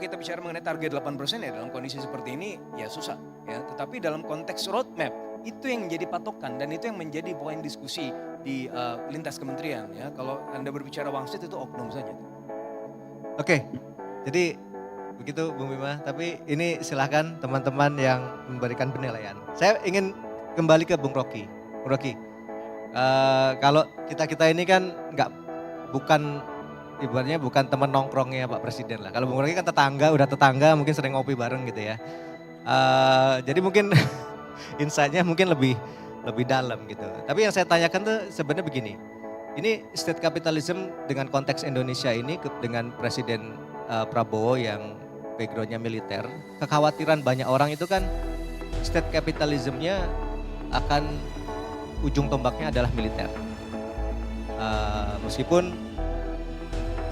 kita bicara mengenai target 8% ya dalam kondisi seperti ini ya susah ya. Tetapi dalam konteks roadmap itu yang menjadi patokan dan itu yang menjadi poin diskusi di lintas kementerian ya. Kalau Anda berbicara wangsit itu oknum saja. Oke, jadi begitu Bung Bima. Tapi ini silahkan teman-teman yang memberikan penilaian. Saya ingin kembali ke Bung Rocky. Bung Rocky, kalau kita ini kan ibaratnya bukan teman nongkrongnya Pak Presiden lah. Kalau Bung Rocky kan udah tetangga mungkin sering ngopi bareng gitu ya. Jadi mungkin insight-nya mungkin lebih dalam gitu. Tapi yang saya tanyakan tuh sebenarnya begini. Ini state capitalism dengan konteks Indonesia ini dengan Presiden Prabowo yang backgroundnya militer. Kekhawatiran banyak orang itu kan state capitalismnya akan ujung tombaknya adalah militer. Meskipun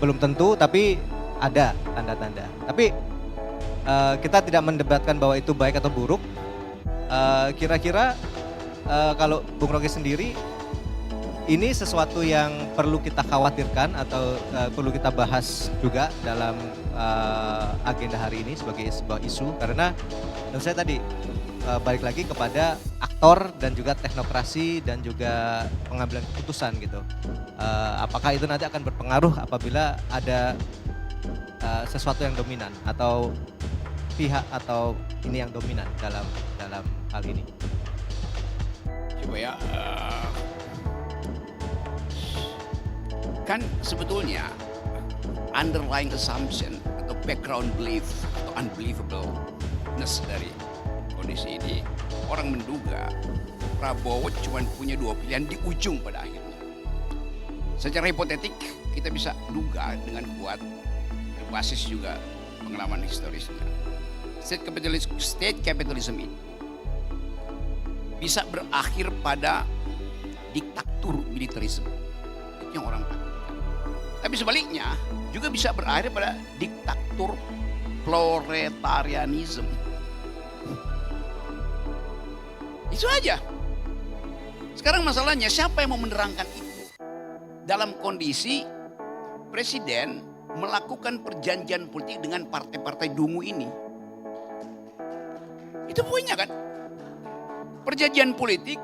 belum tentu, tapi ada tanda-tanda. Tapi kita tidak mendebatkan bahwa itu baik atau buruk. Kira-kira kalau Bung Rocky sendiri, ini sesuatu yang perlu kita khawatirkan atau perlu kita bahas juga dalam agenda hari ini sebagai sebuah isu. Karena dan saya tadi balik lagi kepada aktor dan juga teknokrasi dan juga pengambilan keputusan gitu. Apakah itu nanti akan berpengaruh apabila ada sesuatu yang dominan atau pihak atau ini yang dominan dalam hal ini? Coba ya, kan sebetulnya underlying assumption atau background belief atau unbelievableness dari kondisi ini, orang menduga Prabowo cuma punya dua pilihan di ujung pada akhirnya. Secara hipotetik kita bisa duga dengan kuat berbasis juga pengalaman historisnya. State capitalism ini bisa berakhir pada diktatur militerisme. Itu yang orang takutkan. Tapi sebaliknya juga bisa berakhir pada diktatur proletarianisme. Itu aja. Sekarang masalahnya siapa yang mau menerangkan itu? Dalam kondisi presiden melakukan perjanjian politik dengan partai-partai dungu ini. Itu poinnya kan. Perjanjian politik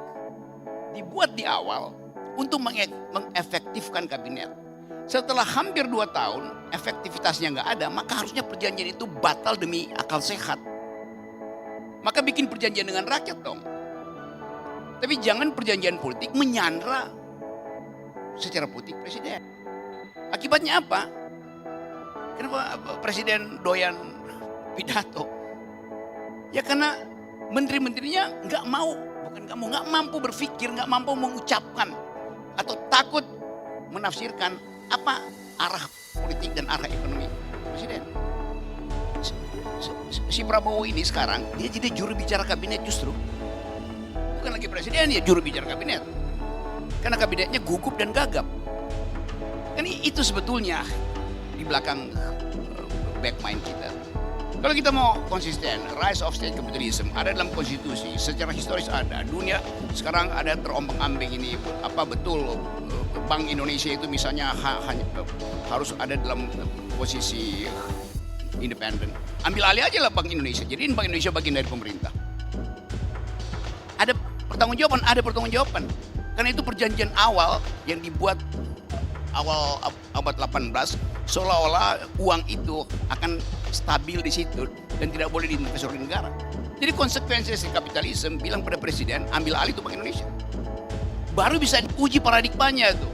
dibuat di awal untuk mengefektifkan kabinet. Setelah hampir 2 tahun efektivitasnya nggak ada, maka harusnya perjanjian itu batal demi akal sehat. Maka bikin perjanjian dengan rakyat dong. Tapi jangan perjanjian politik menyandra secara politik presiden. Akibatnya apa? Kenapa presiden doyan pidato? Ya karena menteri-menterinya nggak mampu berpikir, nggak mampu mengucapkan atau takut menafsirkan apa arah politik dan arah ekonomi presiden. Si Prabowo ini sekarang dia jadi juru bicara kabinet justru. Bukan lagi presiden, ya juru bicara kabinet. Karena kabinetnya gugup dan gagap. Kan itu sebetulnya di belakang back mind kita. Kalau kita mau konsisten, rise of state capitalism ada dalam konstitusi, secara historis ada. Dunia sekarang ada terombang-ambing ini, apa betul Bank Indonesia itu misalnya harus ada dalam posisi independen. Ambil alih aja lah Bank Indonesia, jadi Bank Indonesia bagian dari pemerintah. Ada pertanggungjawaban. Karena itu perjanjian awal yang dibuat awal abad 18 seolah-olah uang itu akan stabil di situ dan tidak boleh diinvestasi negara. Jadi konsekuensi kapitalisme bilang pada presiden ambil alih itu Bank Indonesia. Baru bisa uji paradigmanya itu.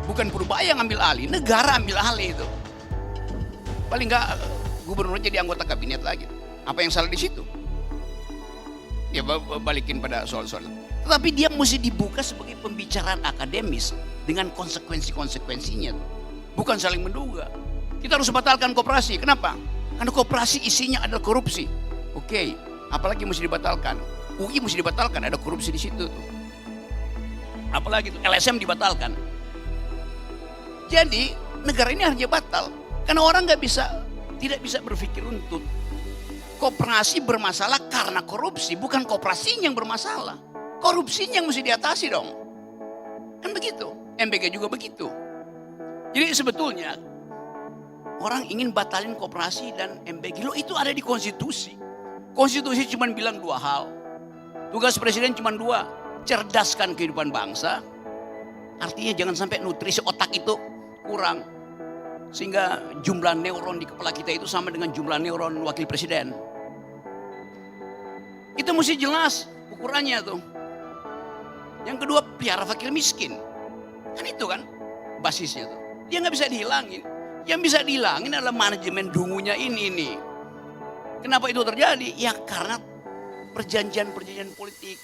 Bukan Purbaya yang ambil alih, negara ambil alih itu. Paling enggak gubernur jadi anggota kabinet lagi. Apa yang salah di situ? Ya balikin pada soal-soal. Tetapi dia mesti dibuka sebagai pembicaraan akademis dengan konsekuensi-konsekuensinya. Bukan saling menduga. Kita harus batalkan koperasi. Kenapa? Karena koperasi isinya adalah korupsi. Oke, apalagi mesti dibatalkan? UI mesti dibatalkan, ada korupsi di situ. Apalagi itu LSM dibatalkan. Jadi negara ini hanya batal karena orang tidak bisa berpikir runtut. Koperasi bermasalah karena korupsi, bukan koperasinya yang bermasalah. Korupsinya yang mesti diatasi dong. Kan begitu. MBG juga begitu. Jadi sebetulnya orang ingin batalin koperasi dan MBG. Loh, itu ada di konstitusi. Konstitusi cuma bilang 2 hal. Tugas presiden cuma 2. Cerdaskan kehidupan bangsa. Artinya jangan sampai nutrisi otak itu kurang. Sehingga jumlah neuron di kepala kita itu sama dengan jumlah neuron wakil presiden. Itu mesti jelas ukurannya tuh. Yang kedua, pelihara fakir miskin. Kan itu kan basisnya tuh. Dia nggak bisa dihilangin. Yang bisa dihilangin adalah manajemen dungunya ini. Kenapa itu terjadi? Ya karena perjanjian-perjanjian politik.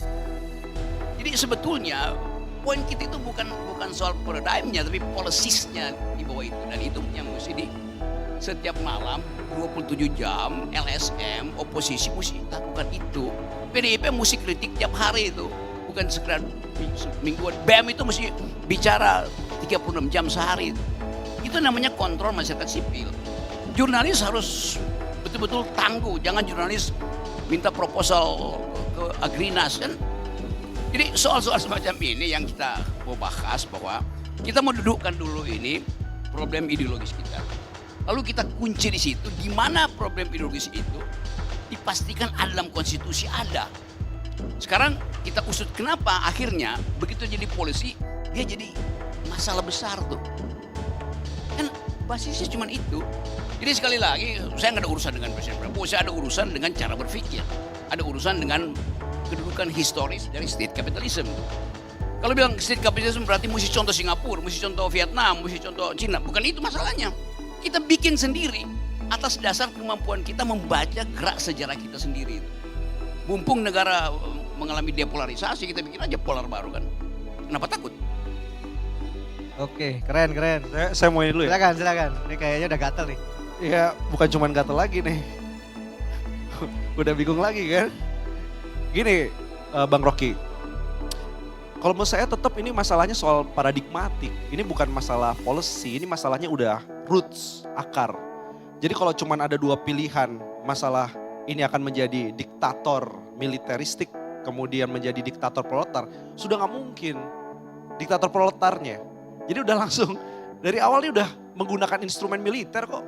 Jadi sebetulnya poin kita itu bukan soal paradigmnya, tapi policies-nya di bawah itu. Dan itu yang mesti di setiap malam 27 jam LSM oposisi mesti lakukan itu. PDIP mesti kritik tiap hari itu, bukan sekedar mingguan. BEM itu mesti bicara 36 jam sehari. Itu namanya kontrol masyarakat sipil. Jurnalis harus betul-betul tangguh, jangan jurnalis minta proposal ke Agrinas kan. Jadi soal-soal semacam ini yang kita mau bahas, bahwa kita mau dudukkan dulu ini problem ideologis kita. Lalu kita kunci di situ, di mana problem ideologis itu dipastikan ada dalam konstitusi ada. Sekarang kita usut kenapa akhirnya begitu jadi polisi dia jadi masalah besar tuh. Kan basisnya cuma itu. Jadi sekali lagi saya nggak ada urusan dengan Presiden Prabowo, saya ada urusan dengan cara berpikir, ada urusan dengan kedudukan historis dari state capitalism. Kalau bilang state capitalism berarti mesti contoh Singapura, mesti contoh Vietnam, mesti contoh Cina. Bukan itu masalahnya. Kita bikin sendiri atas dasar kemampuan kita membaca gerak sejarah kita sendiri. Mumpung negara mengalami depolarisasi, kita bikin aja polar baru kan. Kenapa takut? Oke, keren. Saya mau ini dulu ya. Silakan. Ini kayaknya udah gatel nih. Ya bukan cuma gatel lagi nih. Udah bingung lagi kan. Gini Bang Rocky, kalau menurut saya tetap ini masalahnya soal paradigmatik. Ini bukan masalah policy, ini masalahnya udah roots, akar. Jadi kalau cuma ada 2 pilihan, masalah ini akan menjadi diktator militeristik, kemudian menjadi diktator proletar, sudah nggak mungkin diktator proletarnya. Jadi udah langsung dari awalnya udah menggunakan instrumen militer kok.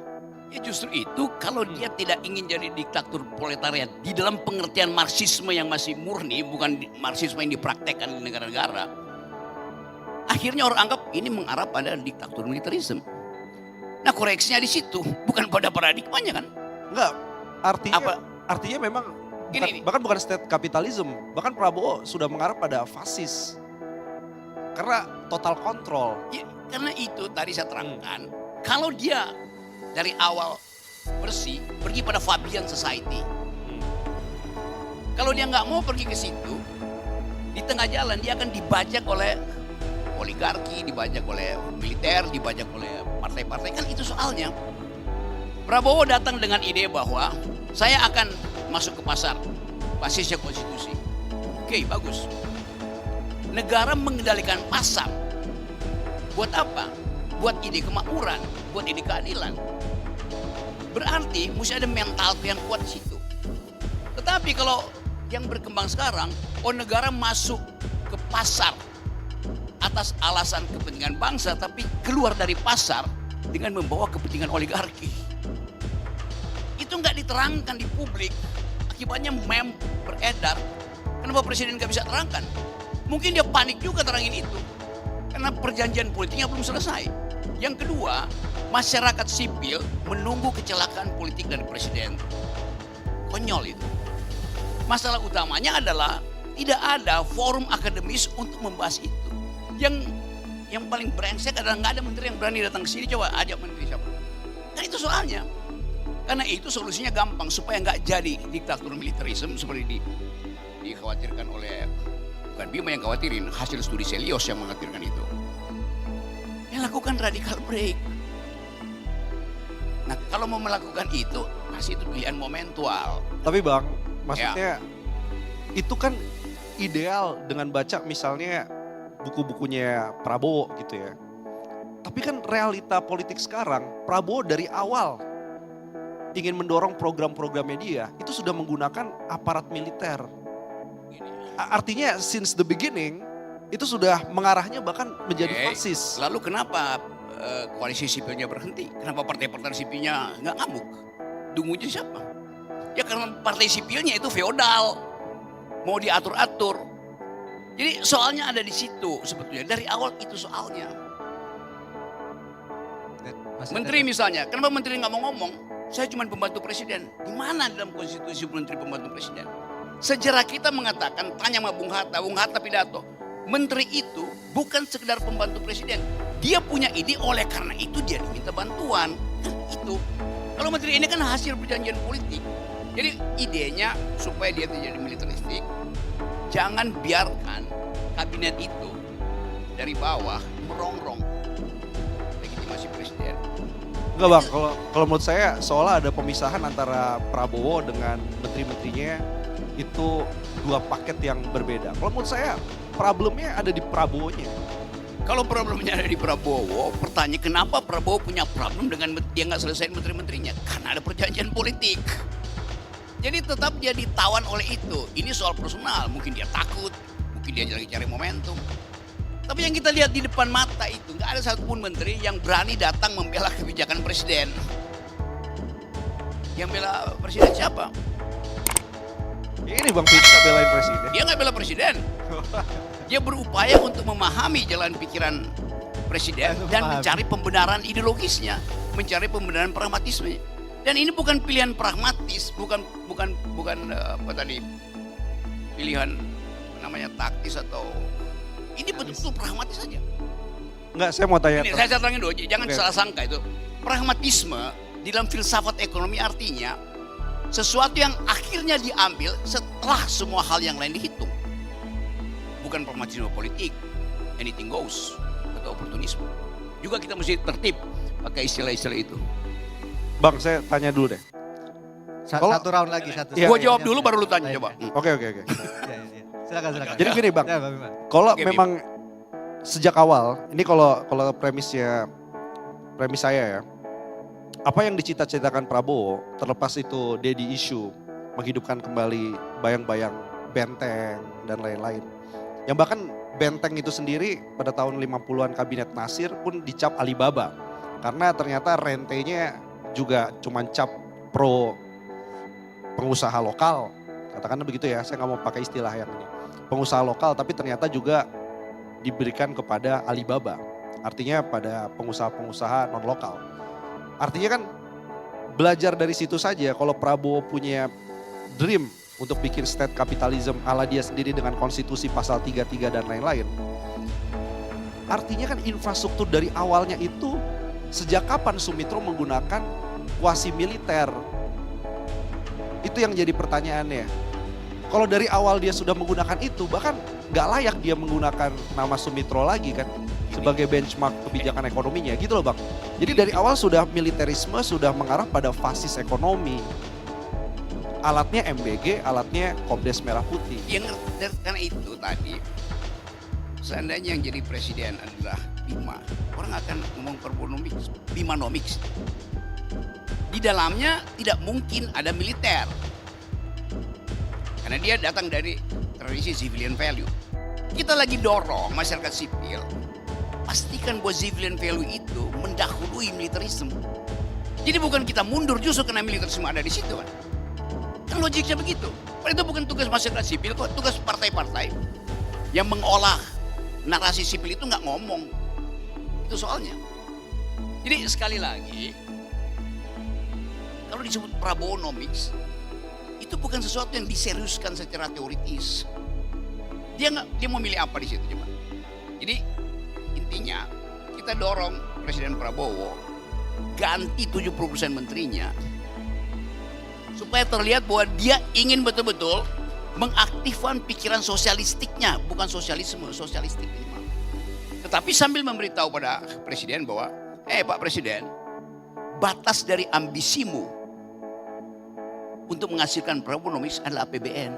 Ya justru itu kalau dia tidak ingin jadi diktator proletariat di dalam pengertian Marxisme yang masih murni, bukan Marxisme yang dipraktekkan di negara-negara. Akhirnya orang anggap ini mengarah pada diktator militerisme. Nah koreksinya di situ, bukan pada paradigmanya kan. Enggak, Apa? artinya memang Gini. bahkan bukan state capitalism, bahkan Prabowo sudah mengarah pada fasis. Karena total kontrol. Ya, karena itu tadi saya terangkan, kalau dia dari awal bersih, pergi pada Fabian Society. Kalau dia nggak mau pergi ke situ, di tengah jalan dia akan dibajak oleh oligarki, dibajak oleh militer, dibajak oleh partai-partai. Kan itu soalnya. Prabowo datang dengan ide bahwa saya akan masuk ke pasar, basisnya konstitusi. Oke, bagus. Negara mengendalikan pasar. Buat apa? Buat ide kemakmuran, buat ide keadilan. Berarti mesti ada mental yang kuat di situ. Tetapi kalau yang berkembang sekarang, negara masuk ke pasar atas alasan kepentingan bangsa, tapi keluar dari pasar dengan membawa kepentingan oligarki. Itu nggak diterangkan di publik. Akibatnya meme beredar. Kenapa presiden nggak bisa terangkan? Mungkin dia panik juga terangin itu. Karena perjanjian politiknya belum selesai. Yang kedua, masyarakat sipil menunggu kecelakaan politik dari presiden. Konyol itu. Masalah utamanya adalah tidak ada forum akademis untuk membahas itu. Yang paling brengsek adalah nggak ada menteri yang berani datang ke sini. Coba ajak menteri siapa. Kan itu soalnya. Karena itu solusinya gampang supaya nggak jadi diktator militerisme seperti dikhawatirkan oleh, bukan Bima yang khawatirin, hasil studi Selios yang mengkhawatirkan itu. Ya lakukan radical break. Nah kalau mau melakukan itu, masih itu pilihan momentual. Tapi Bang, maksudnya itu kan ideal dengan baca misalnya buku-bukunya Prabowo gitu ya. Tapi kan realita politik sekarang, Prabowo dari awal ingin mendorong program-programnya dia, itu sudah menggunakan aparat militer. Artinya since the beginning, itu sudah mengarahnya bahkan menjadi fasis. Lalu kenapa koalisi sipilnya berhenti? Kenapa partai-partai sipilnya nggak ngamuk? Dungunya siapa? Ya karena partai sipilnya itu feodal, mau diatur-atur. Jadi soalnya ada di situ sebetulnya, dari awal itu soalnya. Menteri misalnya, kenapa menteri nggak mau ngomong? Saya cuma pembantu presiden. Di mana dalam konstitusi menteri pembantu presiden? Sejarah kita mengatakan, tanya sama Bung Hatta pidato. Menteri itu bukan sekedar pembantu presiden. Dia punya ide, oleh karena itu dia diminta bantuan. Kan itu. Kalau menteri ini kan hasil perjanjian politik. Jadi idenya supaya dia tidak jadi militeristik, jangan biarkan kabinet itu dari bawah merongrong legitimasi presiden. Enggak bang, kalau menurut saya seolah ada pemisahan antara Prabowo dengan menteri-menterinya itu dua paket yang berbeda. Kalau menurut saya problemnya ada di Prabowo-nya. Kalau problemnya ada di Prabowo, pertanyaan kenapa Prabowo punya problem dengan dia nggak selesai menteri-menterinya? Karena ada perjanjian politik. Jadi tetap dia ditawan oleh itu. Ini soal personal, mungkin dia takut, mungkin dia lagi cari momentum. Tapi yang kita lihat di depan mata itu, nggak ada satupun menteri yang berani datang membela kebijakan presiden. Yang bela presiden siapa? Ini Bang Vika belain presiden. Dia nggak bela presiden. Dia berupaya untuk memahami jalan pikiran presiden dan mencari pembenaran ideologisnya, mencari pembenaran pragmatisme. Dan ini bukan pilihan pragmatis, bukan apa tadi pilihan namanya taktis atau ini betul-betul pragmatis saja. Enggak, saya mau tanya. Ini, saya terangin dulu, jangan salah sangka itu. Pragmatisme di dalam filsafat ekonomi artinya sesuatu yang akhirnya diambil setelah semua hal yang lain dihitung. Bukan pragmatisme politik, anything goes, atau oportunisme. Juga kita mesti tertib pakai istilah-istilah itu. Bang, saya tanya dulu deh. Satu round lagi, satu. Gua jawab dulu baru lu tanya coba. Oke. Iya. Silakan. Jadi gini Bang, Ya, Bang Bima. kalau Oke, memang sejak awal, ini kalau premis saya ya, apa yang dicita-citakan Prabowo, terlepas itu daddy issue, menghidupkan kembali bayang-bayang benteng dan lain-lain. Yang bahkan benteng itu sendiri pada tahun 50-an kabinet Nasir pun dicap Alibaba. Karena ternyata rentenya juga cuman cap pro pengusaha lokal. Katakanlah begitu ya, saya nggak mau pakai istilah yang ini. Pengusaha lokal tapi ternyata juga diberikan kepada Alibaba. Artinya pada pengusaha-pengusaha non lokal. Artinya kan belajar dari situ saja kalau Prabowo punya dream untuk bikin state capitalism ala dia sendiri dengan konstitusi pasal 33 dan lain-lain. Artinya kan infrastruktur dari awalnya itu sejak kapan Sumitro menggunakan kuasi militer? Itu yang jadi pertanyaannya. Kalau dari awal dia sudah menggunakan itu, bahkan gak layak dia menggunakan nama Sumitro lagi kan sebagai benchmark kebijakan ekonominya gitu loh Bang. Jadi dari awal sudah militerisme, sudah mengarah pada fasis ekonomi. Alatnya MBG, alatnya Kopdes Merah Putih. Yang karena itu tadi, seandainya yang jadi presiden adalah Bima, orang akan ngomong perbonomics, Bimanomics. Di dalamnya tidak mungkin ada militer. Karena dia datang dari tradisi civilian value. Kita lagi dorong masyarakat sipil, pastikan bahwa civilian value itu mendahului militerisme. Jadi bukan kita mundur justru karena militerisme ada di situ kan. Kan logiknya begitu. Padahal itu bukan tugas masyarakat sipil kok, tugas partai-partai yang mengolah narasi sipil itu nggak ngomong. Itu soalnya. Jadi sekali lagi, kalau disebut Prabowonomics, itu bukan sesuatu yang diseriuskan secara teoritis. Dia mau milih apa di situ coba. Jadi intinya kita dorong Presiden Prabowo ganti 70% menterinya supaya terlihat bahwa dia ingin betul-betul mengaktifkan pikiran sosialistiknya, bukan sosialisme, sosialistik. Tetapi sambil memberitahu pada Presiden bahwa, Pak Presiden, batas dari ambisimu untuk menghasilkan Prabowonomics adalah APBN.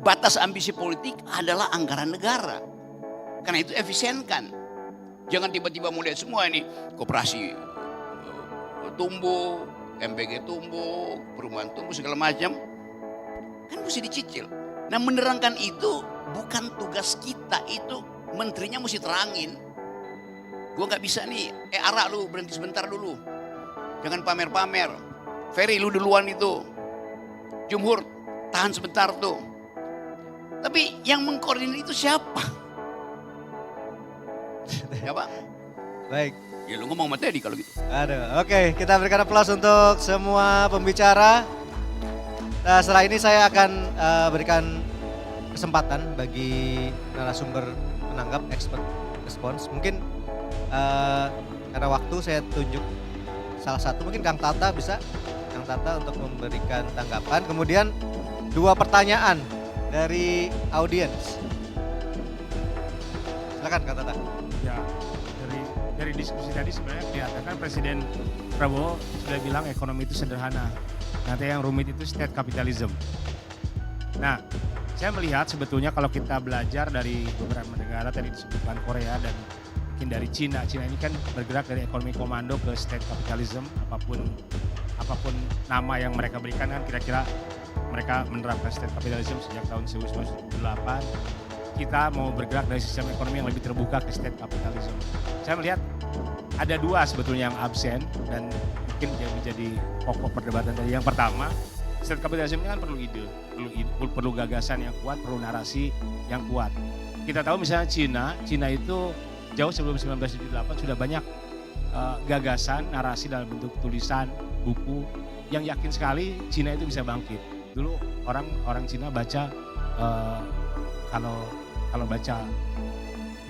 Batas ambisi politik adalah anggaran negara. Karena itu efisienkan. Jangan tiba-tiba mau lihat semua ini koperasi tumbuh, MBG tumbuh, perumahan tumbuh segala macam. Kan mesti dicicil. Nah menerangkan itu bukan tugas kita, itu menterinya mesti terangin. Gue nggak bisa nih, Ara lu berhenti sebentar dulu. Jangan pamer-pamer. Ferry lu duluan itu. Jumhur tahan sebentar tuh. Tapi yang mengkoordinir itu siapa? Siapa? Baik. Ya lu ngomong sama Teddy kalau gitu. Aduh, oke, kita berikan aplaus untuk semua pembicara. Nah, setelah ini saya akan berikan kesempatan bagi narasumber menanggap expert response. Mungkin karena waktu saya tunjuk salah satu, mungkin Kang Tata bisa, Kang Tata untuk memberikan tanggapan. Kemudian 2 pertanyaan dari audiens. Silakan Kang Tata. Ya, dari diskusi tadi sebenarnya kelihatan kan Presiden Prabowo sudah bilang ekonomi itu sederhana. Nanti yang rumit itu state capitalism. Nah, saya melihat sebetulnya kalau kita belajar dari beberapa negara tadi disebutkan Korea dan mungkin dari Cina. Cina ini kan bergerak dari ekonomi komando ke state capitalism. Apapun nama yang mereka berikan kan kira-kira mereka menerapkan state capitalism sejak tahun 1978. Kita mau bergerak dari sistem ekonomi yang lebih terbuka ke state capitalism. Saya melihat ada 2 sebetulnya yang absen dan mungkin yang menjadi pokok perdebatan tadi. Yang pertama, state capitalism ini kan perlu ide, perlu gagasan yang kuat, perlu narasi yang kuat. Kita tahu misalnya Cina itu jauh sebelum 1978 sudah banyak gagasan, narasi dalam bentuk tulisan, buku yang yakin sekali Cina itu bisa bangkit. Dulu orang Cina baca kalau baca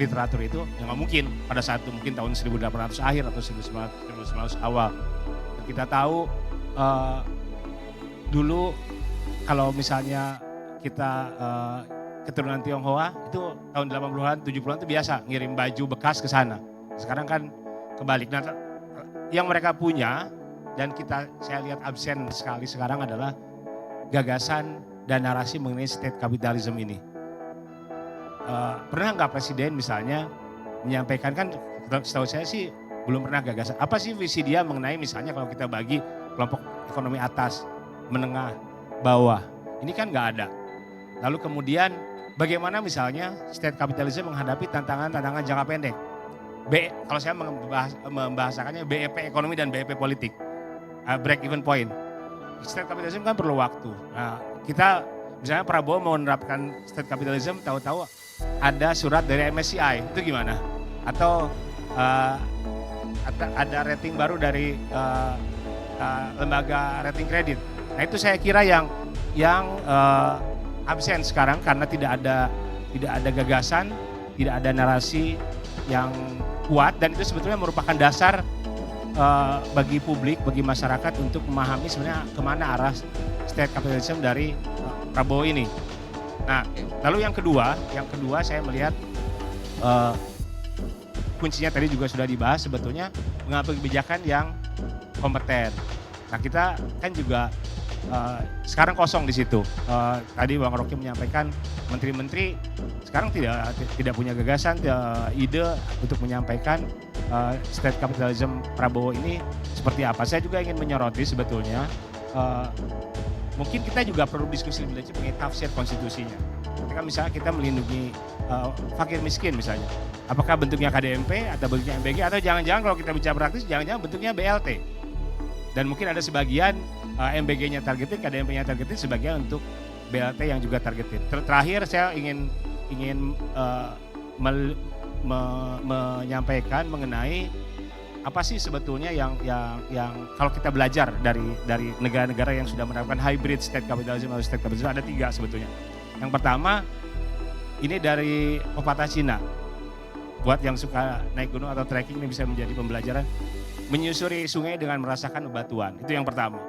literatur itu ya nggak mungkin pada saat itu, mungkin tahun 1800 akhir atau 1900 awal. Dan kita tahu dulu kalau misalnya kita keturunan Tionghoa itu tahun 80-an 70-an itu biasa ngirim baju bekas ke sana. Sekarang kan kebalik. Nah, yang mereka punya dan saya lihat absen sekali sekarang adalah gagasan dan narasi mengenai state capitalism ini. Pernah nggak Presiden misalnya menyampaikan, kan setahu saya sih belum pernah gagasan. Apa sih visi dia mengenai misalnya kalau kita bagi kelompok ekonomi atas, menengah, bawah. Ini kan nggak ada. Lalu kemudian bagaimana misalnya state capitalism menghadapi tantangan-tantangan jangka pendek. Kalau saya membahasakannya BEP ekonomi dan BEP politik. Break even point. State capitalism kan perlu waktu. Nah, kita misalnya Prabowo mau menerapkan state capitalism, tahu-tahu ada surat dari MSCI, itu gimana? Atau ada rating baru dari lembaga rating kredit. Nah itu saya kira yang absen sekarang karena tidak ada gagasan, tidak ada narasi yang kuat, dan itu sebetulnya merupakan dasar bagi publik, bagi masyarakat untuk memahami sebenarnya kemana arah state capitalism dari Prabowo ini. Nah, lalu yang kedua saya melihat kuncinya tadi juga sudah dibahas, sebetulnya mengambil kebijakan yang kompeten. Nah, kita kan juga sekarang kosong di situ. Tadi Bang Rocky menyampaikan menteri-menteri sekarang tidak punya gagasan, ide untuk menyampaikan state capitalism Prabowo ini seperti apa. Saya juga ingin menyoroti sebetulnya mungkin kita juga perlu diskusi lebih lanjut mengenai tafsir konstitusinya. Ketika misalnya kita melindungi fakir miskin misalnya, apakah bentuknya KDMP atau bentuknya MBG, atau jangan-jangan kalau kita bicara praktis jangan-jangan bentuknya BLT. Dan mungkin ada sebagian MBG-nya targeted, KDMP-nya targeted, sebagian untuk BLT yang juga targeted. Terakhir saya ingin menyampaikan mengenai apa sih sebetulnya yang kalau kita belajar dari negara-negara yang sudah menerapkan hybrid state capitalism atau state capitalism, ada 3 sebetulnya. Yang pertama ini dari pepatah Cina. Buat yang suka naik gunung atau trekking ini bisa menjadi pembelajaran. Menyusuri sungai dengan merasakan bebatuan, itu yang pertama.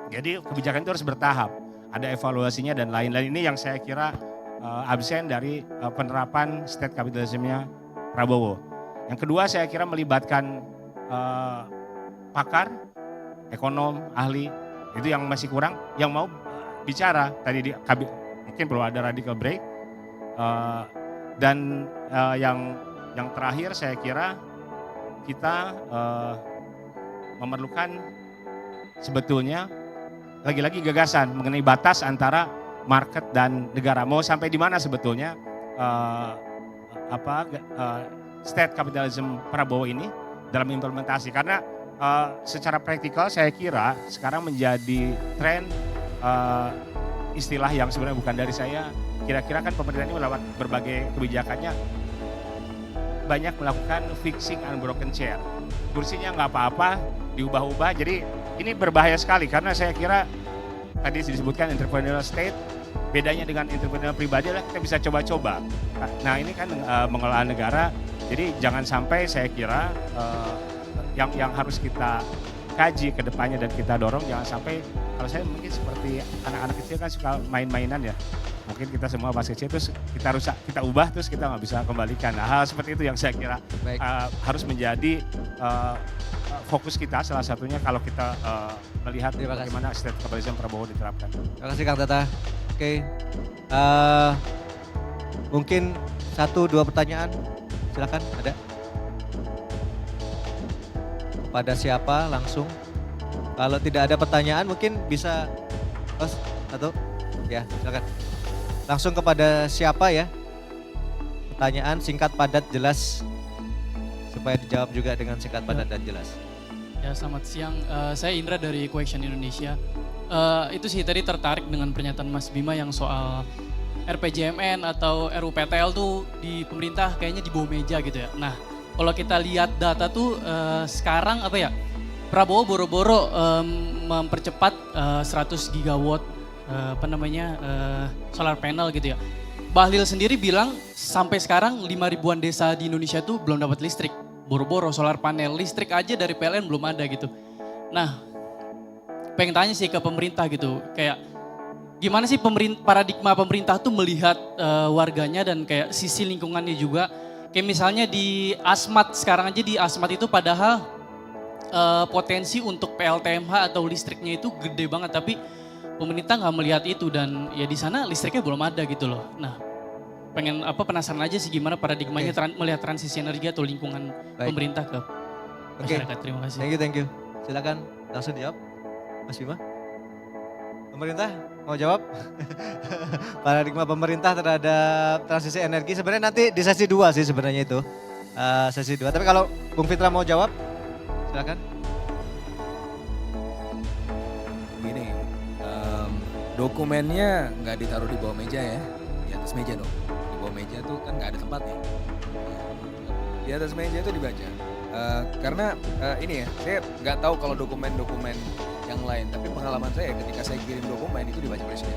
Jadi kebijakan itu harus bertahap, ada evaluasinya dan lain-lain. Ini yang saya kira absen dari penerapan state capitalism-nya Prabowo. Yang kedua saya kira melibatkan pakar, ekonom, ahli, itu yang masih kurang, yang mau bicara. Tadi mungkin perlu ada radical break. Dan yang terakhir saya kira kita memerlukan sebetulnya lagi-lagi gagasan mengenai batas antara market dan negara. Mau sampai di mana sebetulnya state capitalism Prabowo ini dalam implementasi. Karena secara praktikal saya kira sekarang menjadi tren istilah yang sebenarnya bukan dari saya. Kira-kira kan pemerintah ini lewat berbagai kebijakannya banyak melakukan fixing unbroken chair. Kursinya nggak apa-apa, diubah-ubah. Jadi ini berbahaya sekali karena saya kira tadi disebutkan entrepreneurial state, bedanya dengan entrepreneurial pribadi adalah kita bisa coba-coba. Nah ini kan mengelola negara, jadi jangan sampai saya kira yang harus kita kaji ke depannya dan kita dorong jangan sampai, kalau saya mungkin seperti anak-anak kecil kan suka main-mainan ya. Mungkin kita semua pas kecil terus kita rusak, kita ubah terus kita nggak bisa kembalikan. Nah, hal seperti itu yang saya kira harus menjadi fokus kita salah satunya kalau kita melihat bagaimana state capitalism Prabowo diterapkan. Terima kasih Kang Tata. Oke, mungkin 1-2 pertanyaan, silakan ada. Kepada siapa langsung? Kalau tidak ada pertanyaan mungkin bisa, Mas, atau ya silakan. Langsung kepada siapa ya? Pertanyaan singkat, padat, jelas. Supaya dijawab juga dengan singkat, padat, dan jelas. Ya, selamat siang. Saya Indra dari Question Indonesia. Itu sih tadi tertarik dengan pernyataan Mas Bima yang soal RPJMN atau RUPTL tuh di pemerintah kayaknya di bawah meja gitu ya. Nah, kalau kita lihat data tuh sekarang apa ya? Prabowo boro-boro mempercepat 100 gigawatt solar panel gitu ya. Bahlil sendiri bilang sampai sekarang 5 ribuan desa di Indonesia tuh belum dapat listrik. Boro-boro solar panel, listrik aja dari PLN belum ada gitu. Nah, pengen tanya sih ke pemerintah gitu, kayak gimana sih paradigma pemerintah tuh melihat warganya dan kayak sisi lingkungannya juga. Kayak misalnya di Asmat, sekarang aja di Asmat itu padahal potensi untuk PLTMH atau listriknya itu gede banget, tapi pemerintah nggak melihat itu dan ya di sana listriknya belum ada gitu loh. Nah, penasaran aja sih gimana paradigmanya melihat transisi energi atau lingkungan pemerintah ke masyarakat. Terima kasih. Thank you. Silakan langsung dijawab, Mas Bima. Pemerintah mau jawab? Paradigma pemerintah terhadap transisi energi sebenarnya nanti di sesi 2 sih sebenarnya itu. Sesi 2. Tapi kalau Bung Fitra mau jawab, silakan. Gini, dokumennya nggak ditaruh di bawah meja ya, di atas meja dong. Di bawah meja tuh kan nggak ada tempatnya. Di atas meja itu dibaca. Karena ini ya, saya nggak tahu kalau dokumen-dokumen yang lain, tapi pengalaman saya ketika saya kirim dokumen itu dibaca presiden.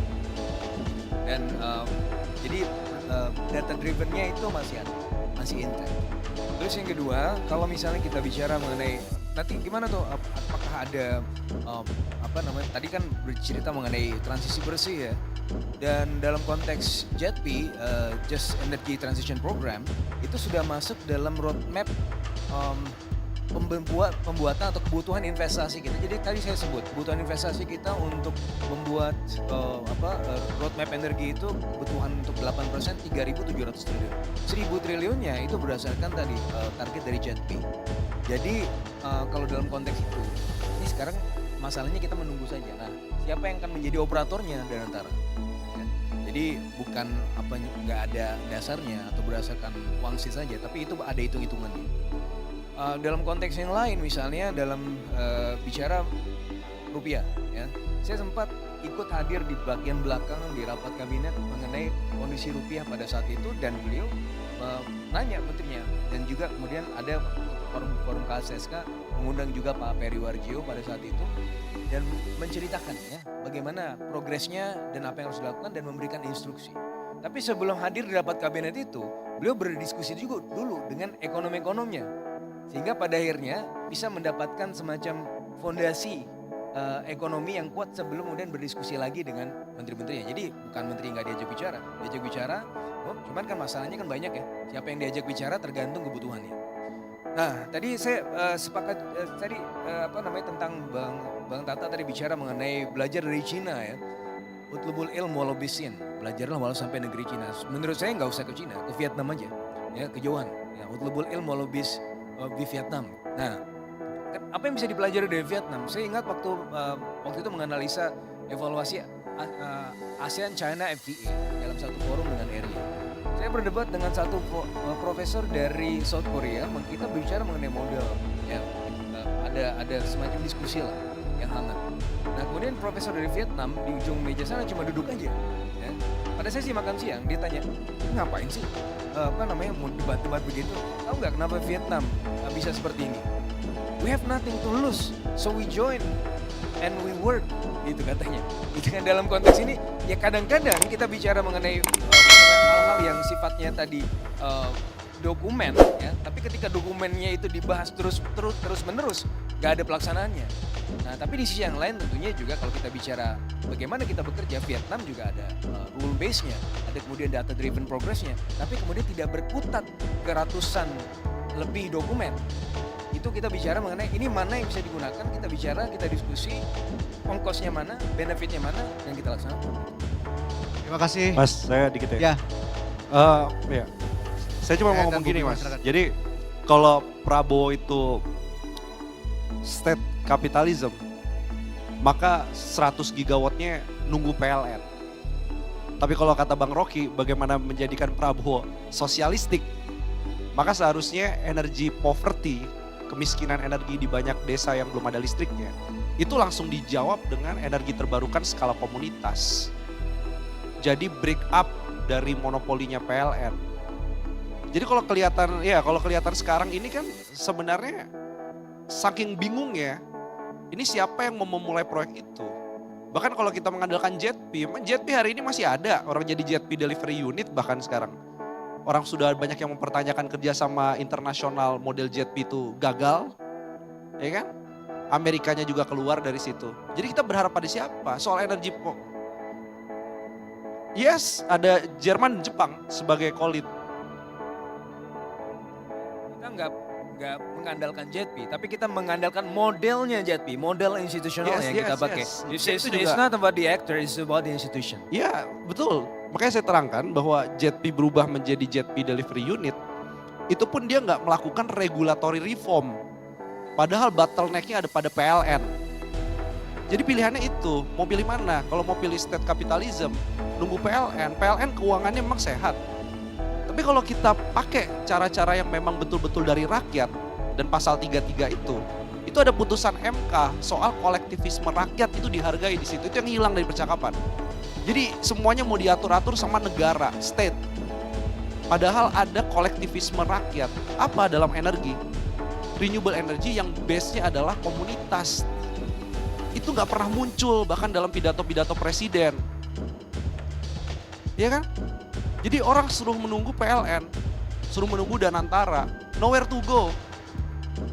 Dan jadi data drivennya itu masih ada, masih intent. Terus yang kedua, kalau misalnya kita bicara mengenai nanti gimana tuh, apakah ada tadi kan bercerita mengenai transisi bersih ya. Dan dalam konteks JETP, Just Energy Transition Program, itu sudah masuk dalam roadmap pembuatan atau kebutuhan investasi kita. Jadi tadi saya sebut kebutuhan investasi kita untuk membuat roadmap energi itu kebutuhan untuk 8% 3.700 triliun. 1.000 triliunnya itu berdasarkan tadi target dari JETP. Jadi kalau dalam konteks itu, ini sekarang masalahnya kita menunggu saja. Nah, siapa yang akan menjadi operatornya dan antara? Ya. Jadi bukan nggak ada dasarnya atau berdasarkan wangsit saja, tapi itu ada hitung-hitungannya. Dalam konteks yang lain, misalnya dalam bicara rupiah, ya, saya sempat ikut hadir di bagian belakang di rapat kabinet mengenai kondisi rupiah pada saat itu, dan beliau nanya menterinya, dan juga kemudian ada forum KSSK mengundang juga Pak Peri Warjio pada saat itu dan menceritakan ya bagaimana progresnya dan apa yang harus dilakukan dan memberikan instruksi. Tapi sebelum hadir di rapat kabinet itu, beliau berdiskusi juga dulu dengan ekonom-ekonomnya. Sehingga pada akhirnya bisa mendapatkan semacam fondasi ekonomi yang kuat sebelum kemudian berdiskusi lagi dengan menteri-menterinya. Jadi bukan menteri nggak diajak bicara, cuman kan masalahnya kan banyak ya. Siapa yang diajak bicara tergantung kebutuhannya. Nah tadi saya sepakat tentang Bang Tata tadi bicara mengenai belajar dari Cina ya. Utlubul ilm walau bisin, belajarlah walau sampai negeri Cina. Menurut saya nggak usah ke Cina, ke Vietnam aja, ya kejauhan. Ya, utlubul ilm walau di Vietnam. Nah, apa yang bisa dipelajari dari Vietnam? Saya ingat waktu itu menganalisa evaluasi ASEAN China FTA dalam satu forum dengan Area. Saya Saya berdebat dengan satu profesor dari South Korea, kita bicara mengenai model, ya ada semacam diskusi lah yang hangat. Nah kemudian profesor dari Vietnam di ujung meja sana cuma duduk aja. Ya. Pada sesi makan siang dia tanya, ngapain sih mau debat-debat begitu? Tahu nggak kenapa Vietnam bisa seperti ini? We have nothing to lose, so we join and we work, gitu katanya. Itu kan dalam konteks ini, ya kadang-kadang kita bicara mengenai hal-hal yang sifatnya tadi dokumen, ya. Tapi ketika dokumennya itu dibahas terus menerus, nggak ada pelaksanaannya. Nah, tapi di sisi yang lain tentunya juga kalau kita bicara bagaimana kita bekerja, Vietnam juga ada rule base-nya, ada kemudian data driven progress-nya, tapi kemudian tidak berkutat ke ratusan lebih dokumen. Itu kita bicara mengenai ini mana yang bisa digunakan, kita bicara, kita diskusi, ongkosnya mana, benefitnya mana, dan kita laksanakan. Terima kasih. Mas, saya dikit ya. Ya, Ya. Saya cuma mau Silakan, ngomong gini Bu, Mas. silakan. Jadi kalau Prabowo itu state capitalism, maka 100 gigawattnya nunggu PLN. Tapi kalau kata Bang Rocky, bagaimana menjadikan Prabowo sosialistik, maka seharusnya energi poverty, kemiskinan energi di banyak desa yang belum ada listriknya, itu langsung dijawab dengan energi terbarukan skala komunitas. Jadi break up dari monopolinya PLN. Jadi kalau kelihatan sekarang ini kan sebenarnya saking bingungnya, ini siapa yang mau memulai proyek itu. Bahkan kalau kita mengandalkan JETP, JETP hari ini masih ada orang jadi JETP delivery unit bahkan sekarang. Orang sudah banyak yang mempertanyakan kerjasama internasional model JETP itu gagal, ya kan? Amerikanya juga keluar dari situ. Jadi kita berharap pada siapa? Soal energi, yes, ada Jerman dan Jepang sebagai kolit. Kita nggak mengandalkan JETP, tapi kita mengandalkan modelnya JETP, model institusional yang kita pakai. Itu juga. It's not about the actor, it's about the institution. Iya, betul. Makanya saya terangkan bahwa JETP berubah menjadi JETP delivery unit, itu pun dia nggak melakukan regulatory reform. Padahal bottleneck-nya ada pada PLN. Jadi pilihannya itu, mau pilih mana? Kalau mau pilih state capitalism, nunggu PLN keuangannya memang sehat. Tapi kalau kita pakai cara-cara yang memang betul-betul dari rakyat dan pasal 33 itu ada putusan MK soal kolektivisme rakyat itu dihargai di situ. Itu yang hilang dari percakapan. Jadi semuanya mau diatur-atur sama negara, state. Padahal ada kolektivisme rakyat. Apa dalam energi? Renewable energy yang base-nya adalah komunitas. Itu nggak pernah muncul bahkan dalam pidato-pidato presiden. Iya kan? Jadi orang suruh menunggu PLN, suruh menunggu Danantara, nowhere to go.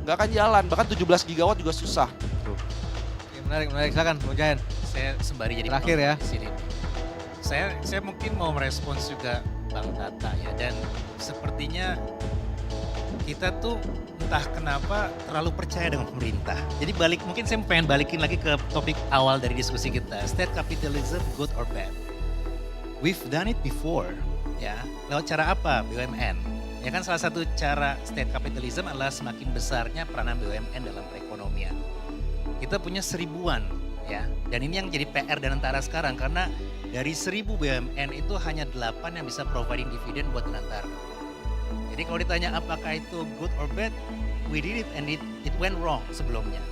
Nggak akan jalan, bahkan 17 gigawatt juga susah. Oke, menarik. Silakan, Bung Jahen. Saya sembari jadi Terakhir penonton ya. di sini. Saya mungkin mau merespons juga Bang Tata ya, dan sepertinya kita tuh entah kenapa terlalu percaya dengan pemerintah. Jadi mungkin saya pengen balikin lagi ke topik awal dari diskusi kita, state capitalism good or bad. We've done it before, ya. Lewat cara apa? BUMN. Ya kan salah satu cara state capitalism adalah semakin besarnya peranan BUMN dalam perekonomian. Kita punya 1000-an, ya. Dan ini yang jadi PR Danantara sekarang karena dari 1000 BUMN itu hanya 8 yang bisa providing dividen buat Danantara. Jadi kalau ditanya apakah itu good or bad, we did it and it went wrong sebelumnya.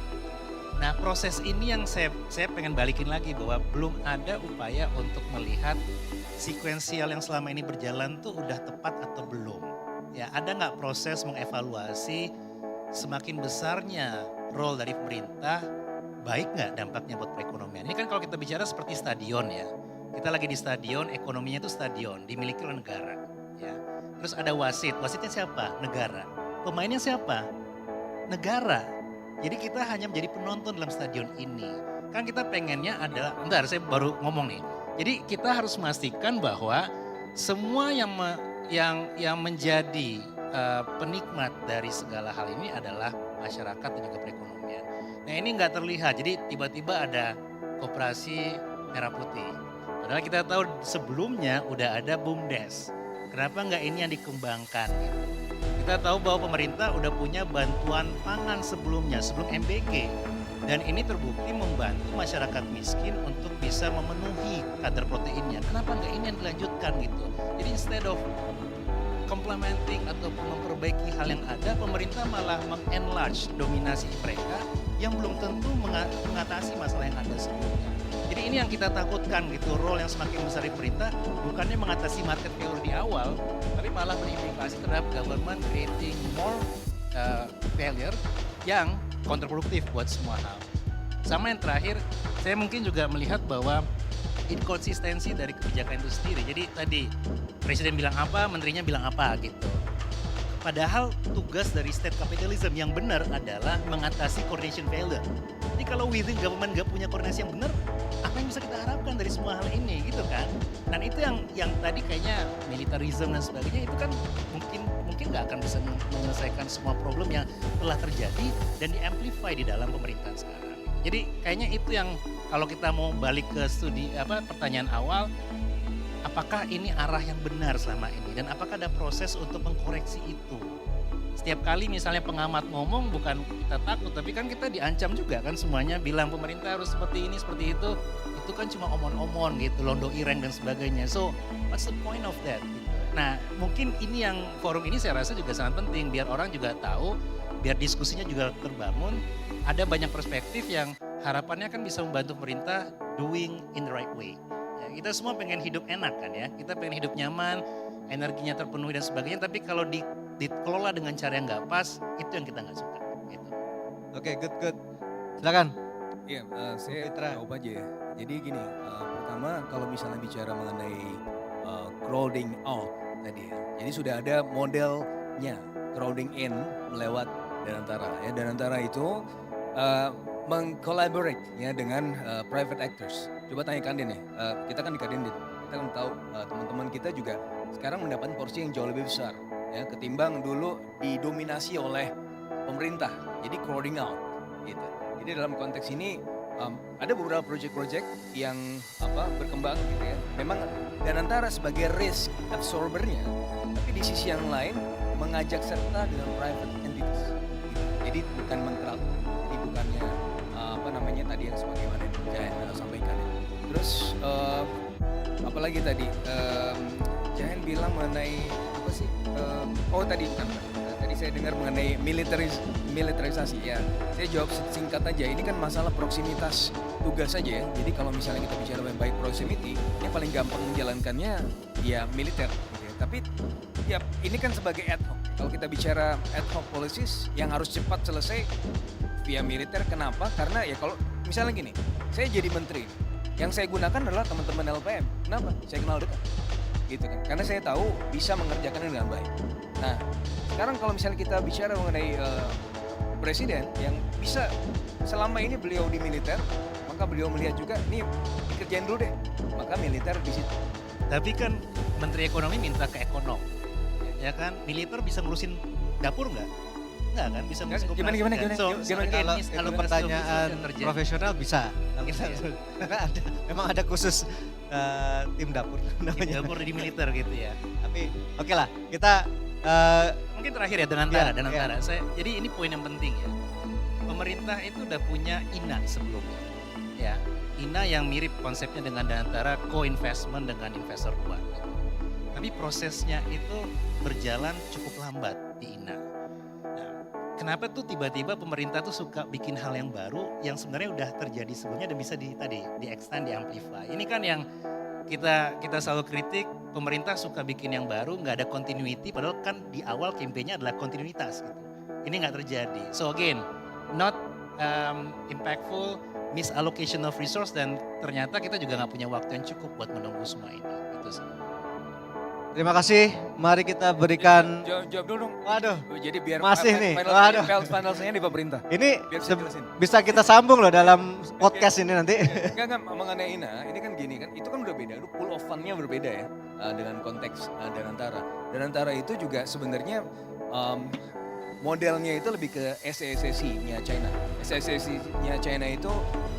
Nah proses ini yang saya pengen balikin lagi bahwa belum ada upaya untuk melihat sekuensial yang selama ini berjalan tuh udah tepat atau belum. Ya ada nggak proses mengevaluasi semakin besarnya role dari pemerintah, baik nggak dampaknya buat perekonomian. Ini kan kalau kita bicara seperti stadion ya. Kita lagi di stadion, ekonominya itu stadion, dimiliki oleh negara. Ya. Terus ada wasit, wasitnya siapa? Negara. Pemainnya siapa? Negara. Jadi kita hanya menjadi penonton dalam stadion ini. Kan kita pengennya adalah, bentar saya baru ngomong nih. Jadi kita harus memastikan bahwa semua yang menjadi penikmat dari segala hal ini adalah masyarakat dan juga perekonomian. Nah ini nggak terlihat, jadi tiba-tiba ada koperasi merah putih. Padahal kita tahu sebelumnya udah ada BUMDes. Kenapa nggak ini yang dikembangkan gitu? Kita tahu bahwa pemerintah udah punya bantuan pangan sebelumnya, sebelum MBG. Dan ini terbukti membantu masyarakat miskin untuk bisa memenuhi kadar proteinnya. Kenapa nggak ini yang dilanjutkan gitu? Jadi instead of complementing ataupun memperbaiki hal yang ada, pemerintah malah mengenlarge dominasi mereka yang belum tentu mengatasi masalah yang ada sebelumnya. Jadi ini yang kita takutkan gitu, role yang semakin besar di pemerintah bukannya mengatasi market failure di awal, tapi malah berimplikasi terhadap government creating more failure yang kontraproduktif buat semua hal. Sama yang terakhir, saya mungkin juga melihat bahwa inkonsistensi dari kebijakan itu sendiri. Jadi tadi presiden bilang apa, menterinya bilang apa gitu. Padahal tugas dari state capitalism yang benar adalah mengatasi coordination failure. Jadi kalau within government nggak punya koordinasi yang benar, apa yang bisa kita harapkan dari semua hal ini gitu kan? Dan itu yang tadi kayaknya militarism dan sebagainya itu kan mungkin nggak akan bisa menyelesaikan semua problem yang telah terjadi dan di-amplify di dalam pemerintahan sekarang. Jadi kayaknya itu yang kalau kita mau balik ke pertanyaan awal, apakah ini arah yang benar selama ini dan apakah ada proses untuk mengkoreksi itu? Setiap kali misalnya pengamat ngomong bukan kita takut tapi kan kita diancam juga kan semuanya bilang pemerintah harus seperti ini seperti itu kan cuma omon-omon gitu, londo ireng dan sebagainya. So what's the point of that? Gitu. Nah mungkin ini yang forum ini saya rasa juga sangat penting biar orang juga tahu, biar diskusinya juga terbangun. Ada banyak perspektif yang harapannya kan bisa membantu pemerintah doing in the right way. Ya, kita semua pengen hidup enak kan ya, kita pengen hidup nyaman, energinya terpenuhi dan sebagainya. Tapi kalau dikelola dengan cara yang nggak pas, itu yang kita nggak suka. Gitu. Oke, good. Silakan. Iya, saya jawab aja ya. Jadi gini, pertama kalau misalnya bicara mengenai crowding out tadi ya. Jadi sudah ada modelnya crowding in melewat Danantara. Ya, Danantara itu mengcollaborate ya dengan private actors. Coba tanya Kadin ya, kita kan di Kadin, kita kan tahu teman-teman kita juga sekarang mendapat porsi yang jauh lebih besar ya ketimbang dulu didominasi oleh pemerintah. Jadi crowding out gitu. Jadi dalam konteks ini ada beberapa proyek-proyek yang berkembang gitu ya. Memang Danantara sebagai risk absorbernya, tapi di sisi yang lain mengajak serta dengan private entities. Gitu. Jadi bukan mengcrowd, jadi bukannya tadi yang sebagaimana Jahen sampaikan. Terus apalagi tadi Jahen bilang mengenai apa sih? Tadi bukan. Tadi saya dengar mengenai militerisasi ya. Saya jawab singkat aja. Ini kan masalah proximitas tugas saja ya. Jadi kalau misalnya kita bicara yang baik proximity, yang paling gampang menjalankannya ya militer. Gitu ya. Tapi ya ini kan sebagai ad hoc. Kalau kita bicara ad hoc policies yang harus cepat selesai via militer, kenapa? Karena ya kalau misalnya gini, saya jadi menteri, yang saya gunakan adalah teman-teman LPM. Kenapa? Saya kenal dekat, gitu kan? Karena saya tahu bisa mengerjakannya dengan baik. Nah, sekarang kalau misalnya kita bicara mengenai presiden yang bisa selama ini beliau di militer, maka beliau melihat juga, nih dikerjain dulu deh, maka militer di situ. Tapi kan Menteri Ekonomi minta ke ekonom, ya kan? Militer bisa ngurusin dapur nggak? Enggak kan, bisa ngurusin koperasi. Gimana? Kalau pertanyaan profesional bisa. Karena memang ada khusus tim dapur namanya. Dapur di militer gitu ya. Tapi oke lah, kita mungkin terakhir ya Danantara. Jadi ini poin yang penting ya. Pemerintah itu udah punya INA sebelumnya. Ya, INA yang mirip konsepnya dengan Danantara, co-investment dengan investor luar. Tapi prosesnya itu berjalan cukup lambat di INA. Kenapa tuh tiba-tiba pemerintah tuh suka bikin hal yang baru yang sebenarnya udah terjadi sebelumnya dan bisa di-extend, di-amplify. Ini kan yang kita selalu kritik, pemerintah suka bikin yang baru, nggak ada continuity, padahal kan di awal kampanye adalah kontinuitas gitu. Ini nggak terjadi. So again, not impactful, misallocation of resource, dan ternyata kita juga nggak punya waktu yang cukup buat menunggu semua ini. Gitu sih. terima kasih. Mari kita berikan. Jawab dulu dong. Waduh. Jadi biar masih nih. Waduh. Panel-panelnya di pemerintah. Ini biar saya jelasin. bisa kita sambung loh dalam podcast ini nanti. Enggak mengenai INA, ini kan gini kan, itu kan udah beda, pool of fund-nya berbeda ya dengan konteks Danantara. Danantara itu juga sebenarnya modelnya itu lebih ke SASC-nya China. SASC-nya China itu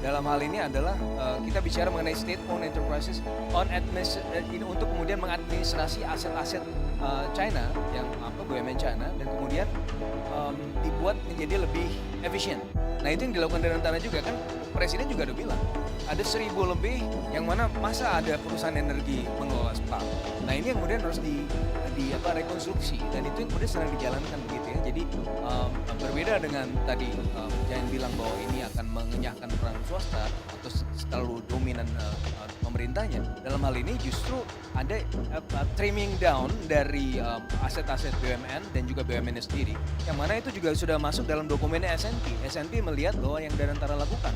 dalam hal ini adalah kita bicara mengenai state-owned enterprises untuk kemudian mengadministrasi aset-aset China, yang BUMN China, dan kemudian dibuat menjadi lebih efisien. Nah itu yang dilakukan dari Antara juga kan, Presiden juga udah bilang ada 1.000 lebih yang mana masa ada perusahaan energi mengelola spa. Nah ini yang kemudian harus rekonstruksi, dan itu yang kemudian sedang dijalankan begitu ya. Jadi berbeda dengan tadi jangan bilang bahwa ini akan mengenyahkan peran swasta atau terlalu dominan pemerintahnya. Dalam hal ini justru ada trimming down dari aset-aset BUMN dan juga BUMN sendiri, yang mana itu juga sudah masuk dalam dokumennya S&P. S&P melihat bahwa yang Danantara lakukan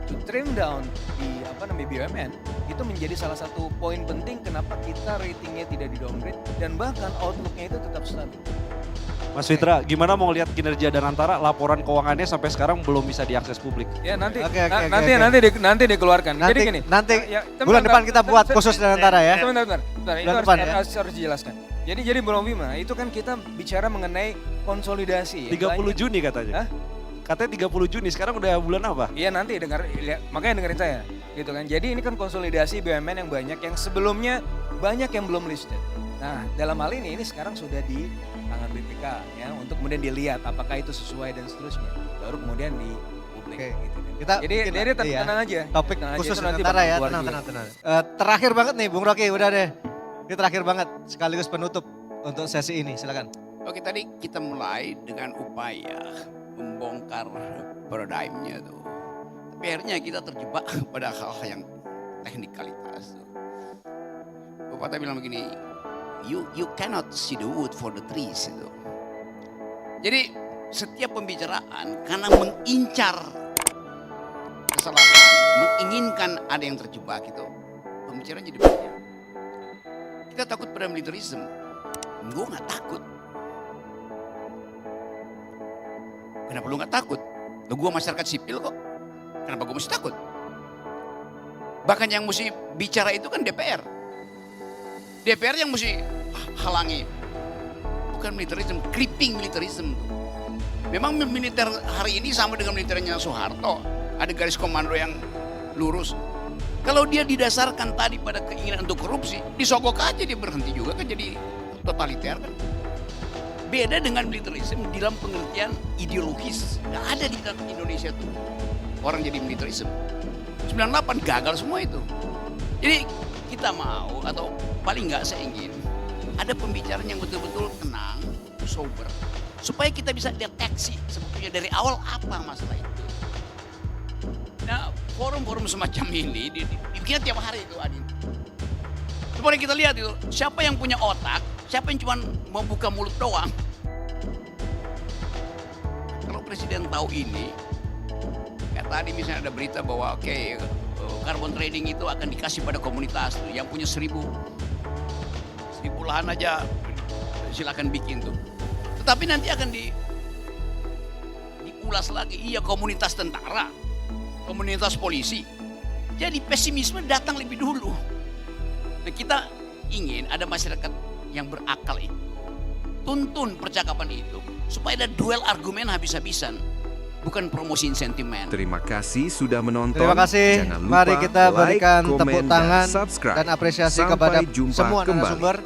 to trim down di BUMN itu menjadi salah satu poin penting kenapa kita ratingnya tidak di downgrade dan bahkan outlooknya itu tetap stabil. Mas Fitra, gimana mau lihat kinerja Danantara, laporan keuangannya sampai sekarang belum bisa diakses publik? Ya nanti Oke. nanti dikeluarkan. Jadi gini. Nanti ya, bulan depan kita buat khusus Danantara ya. Sebentar. Itu Bulan depan ya. harus dijelaskan. Jadi Bung Bima, itu kan kita bicara mengenai konsolidasi. 30 Juni katanya. Hah? Katanya 30 Juni, sekarang udah bulan apa? Iya nanti makanya dengerin saya, gitu kan. Jadi ini kan konsolidasi BUMN yang banyak, yang sebelumnya banyak yang belum listed. Nah dalam hal ini sekarang sudah di tangan BPK ya, untuk kemudian dilihat apakah itu sesuai dan seterusnya, baru kemudian di publik. Oke. Gitu. Kita Jadi tenang aja. Topik Tenang aja, khusus itu nanti Danantara bakal ya, keluar tenang. juga. Terakhir banget nih Bung Rocky, udah deh. Ini terakhir banget, sekaligus penutup untuk sesi ini, silakan. Oke, tadi kita mulai dengan upaya membongkar paradigmnya tuh. Tapi akhirnya kita terjebak pada hal-hal yang teknikalitas tuh. Bapak bilang begini, you cannot see the wood for the trees itu. Jadi setiap pembicaraan karena mengincar kesalahan, menginginkan ada yang terjebak itu, pembicaraan jadi banyak. Kita takut pada militarisme. Gue gak takut. Kenapa lu gak takut? Lu gue masyarakat sipil kok. Kenapa gue mesti takut? Bahkan yang mesti bicara itu kan DPR. DPR yang mesti halangi. Bukan militarisme, creeping militarisme. Memang militer hari ini sama dengan militernya Soeharto. Ada garis komando yang lurus. Kalau dia didasarkan tadi pada keinginan untuk korupsi, disogok aja dia berhenti juga kan jadi totaliter kan. Beda dengan militerisme dalam pengertian ideologis. Nggak ada di dalam Indonesia tuh orang jadi militerisme. 98 gagal semua itu. Jadi kita mau atau paling nggak saya ingin ada pembicaraan yang betul-betul tenang, sober. Supaya kita bisa deteksi sebetulnya dari awal apa masalah itu. Nah forum-forum semacam ini dibikin tiap hari itu Adin. Supaya kita lihat itu siapa yang punya otak, siapa yang cuma mau buka mulut doang. Kalau presiden tahu ini, kayak tadi misalnya ada berita bahwa carbon trading itu akan dikasih pada komunitas tuh, yang punya 1.000 lahan aja silakan bikin tuh. Tetapi nanti akan diulas lagi, iya komunitas tentara, komunitas polisi. Jadi pesimisme datang lebih dulu. Nah kita ingin ada masyarakat yang berakal itu. Tuntun percakapan itu supaya ada duel argumen habis-habisan. Bukan promosiin sentimen. Terima kasih sudah menonton. Terima kasih. Jangan lupa Mari kita like, berikan komen, tepuk tangan subscribe. dan apresiasi Sampai kepada jumpa semua kembali. narasumber